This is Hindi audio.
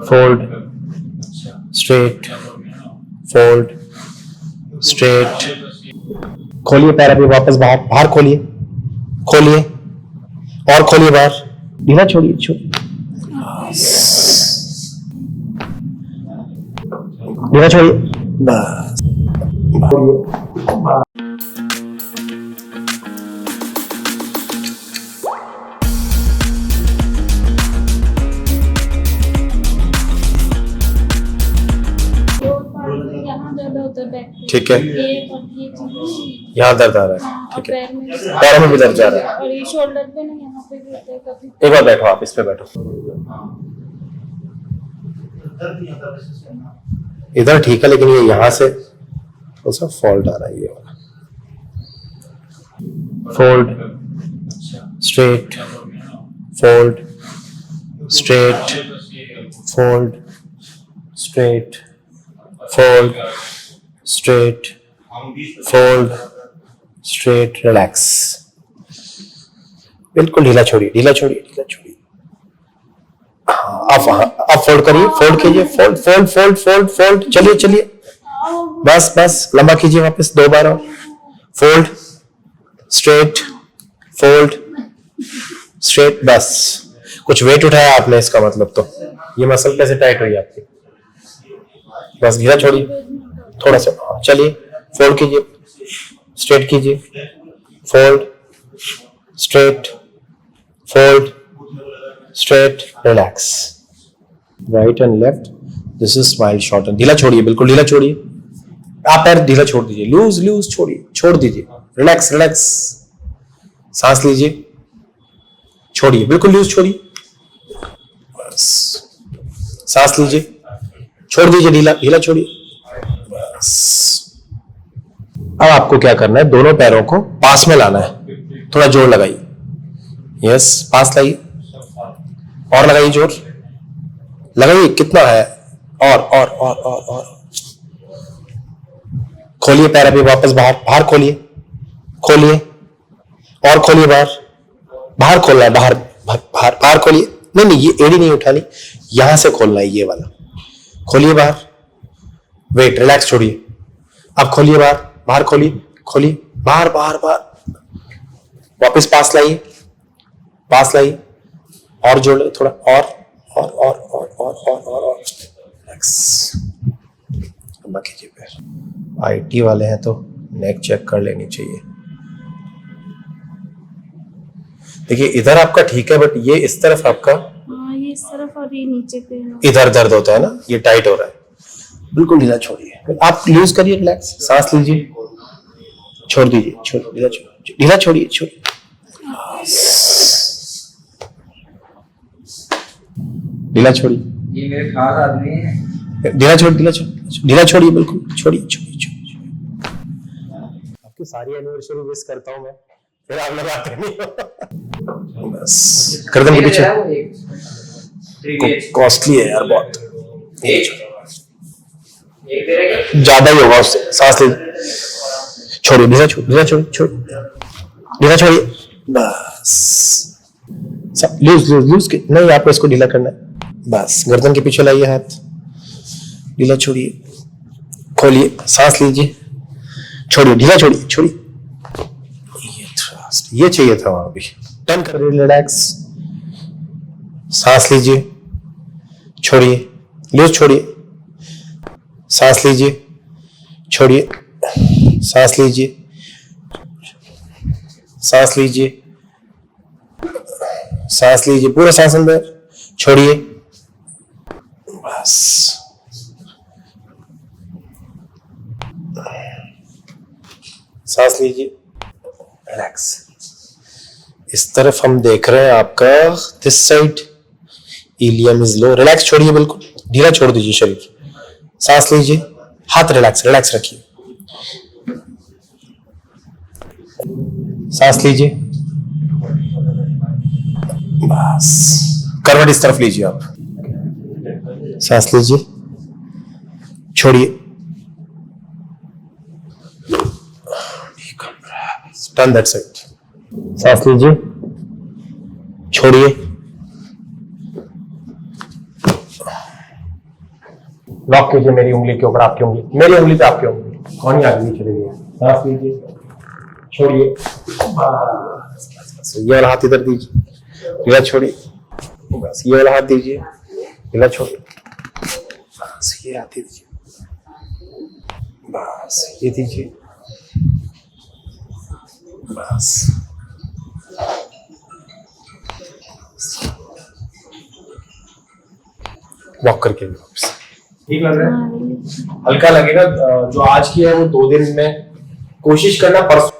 fold, straight, fold, straight. खोलिए पैर अभी वापस बाहर, बाहर खोलिए, खोलिए और खोलिए बाहर, ढीला छोड़िए, ढीला छोड़िए, बस ठीक है। यहाँ दर्द आ रहा है, ठीक है, पैरों में भी दर्द जा रहा है और ये शोल्डर पे ना यहाँ पे भी होता है कभी। एक बार बैठो, आप इस पे बैठो, इधर ठीक है, लेकिन ये यहाँ से थोड़ा सा फॉल्ट आ रहा है, ये वाला। Fold, straight, fold, straight, fold, straight, fold, straight, fold, straight, relax. बिल्कुल ढीला छोड़िए, ढीला छोड़िए, ढीला छोड़िए। आप फोल्ड करिए, फोल्ड कीजिए, fold fold fold fold fold, चलिए चलिए, बस बस, लंबा कीजिए वापस, 2 बार और फोल्ड, स्ट्रेट, फोल्ड, स्ट्रेट, बस। कुछ वेट उठाया आपने, इसका मतलब तो ये मसल कैसे टाइट हुई आपकी, बस ढीला छोड़िए थोड़ा सा, चलिए, फोल्ड कीजिए, स्ट्रेट कीजिए, fold, straight, fold, straight, relax. Right and left, this is smile shorten. ढीला छोड़िए, बिल्कुल ढीला छोड़िए, आप पैर ढीला छोड़ दीजिए, लूज लूज छोड़िए, छोड़ दीजिए, रिलैक्स रिलैक्स, सांस लीजिए, छोड़िए, बिल्कुल लूज छोड़िए, बस, सांस लीजिए, छोड़ दीजिए, ढीला ढीला छोड़िए, बस। अब आपको क्या करना है, दोनों पैरों को पास में लाना है, थोड़ा जोर लगाइए, यस, पास लाइए, और लगाइए, जोर लगाइए, कितना है, और खोलिए पैर अभी वापस बाहर, बाहर खोलिए, खोलिए और खोलिए, बाहर, बाहर खोलना है, बाहर बाहर बाहर खोलिए, नहीं नहीं, ये एड़ी नहीं उठानी, यहां से खोलना है, ये वाला, खोलिए बाहर, वेट, रिलैक्स छोड़िए, अब खोलिए बाहर, बाहर खोलिए, खोलिए बाहर बाहर बाहर, वापस पास लाइए, पास लाइए, और जोड़ ले थोड़ा, और रिलैक्स, लंबा कीजिए पैर। आईटी वाले हैं तो नेक चेक कर लेनी चाहिए। देखिए इधर आपका ठीक है, बट ये इस तरफ आपका, ये इस तरफ और ये नीचे पे है। इधर दर्द होता है ना, ये टाइट हो रहा है, बिल्कुल ढीला छोड़िए, आप लूज करिए, रिलैक्स, सांस लीजिए, छोड़ दीजिए, छोड़, ढीला छोड़िए, छोड़िए, ढीला छोड़िए, ये मेरे खास आदमी है, ढीला छोड़, ढीला छोड़िए, बिल्कुल छोड़िए, छोड़िए। आपकी सारी एनिवर्सरी विश करता हूं मैं, फिर आप लगाते नहीं हो, बस गर्दन के पीछे, कॉस्टली है यार बहुत, ज्यादा ही होगा उससे, सांस लीजिए, छोड़िए, ढीला छोड़िए, बस, लूज लूज लूज के, नहीं आपको इसको ढीला करना है, बस गर्दन के पीछे लाइए हाथ, ढीला छोड़िए, खोलिए, सांस लीजिए, छोड़िए, ढीला छोड़िए, ये चाहिए था वहां भी, टर्न कर रही, रिलैक्स, सांस लीजिए, छोड़िए, लूज छोड़िए, सांस लीजिए, छोड़िए, सांस लीजिए, सांस लीजिए, सांस लीजिए, पूरा सांस अंदर, छोड़िए, बस, सांस लीजिए, रिलैक्स। इस तरफ हम देख रहे हैं आपका, this side ilium is low, relax छोड़िए, बिल्कुल ढीला छोड़ दीजिए शरीर, सांस लीजिए, हाथ रिलैक्स रिलैक्स रखिए, सांस लीजिए, बस, करवट इस तरफ लीजिए आप, सांस लीजिए, छोड़िए, टर्न दैट साइड, सांस लीजिए, छोड़िए, लॉक कीजिए मेरी उंगली के ऊपर आपकी उंगली, मेरी उंगली पे आपकी उंगली, कौन ही आगे नीचे लीजिए, सांस लीजिए, छोड़िए, बस ये वाला हाथ इधर दीजिए, ढीला छोड़िए, बस ये वाला हाथ दीजिए, ढीला छोड़िए, बस ये हाथ दीजिए, बस ये दीजिए, बस वॉक करके वापस। ठीक लग रहा है? हाँ, हल्का लगेगा। जो आज की है वो 2 दिन में कोशिश करना, परसों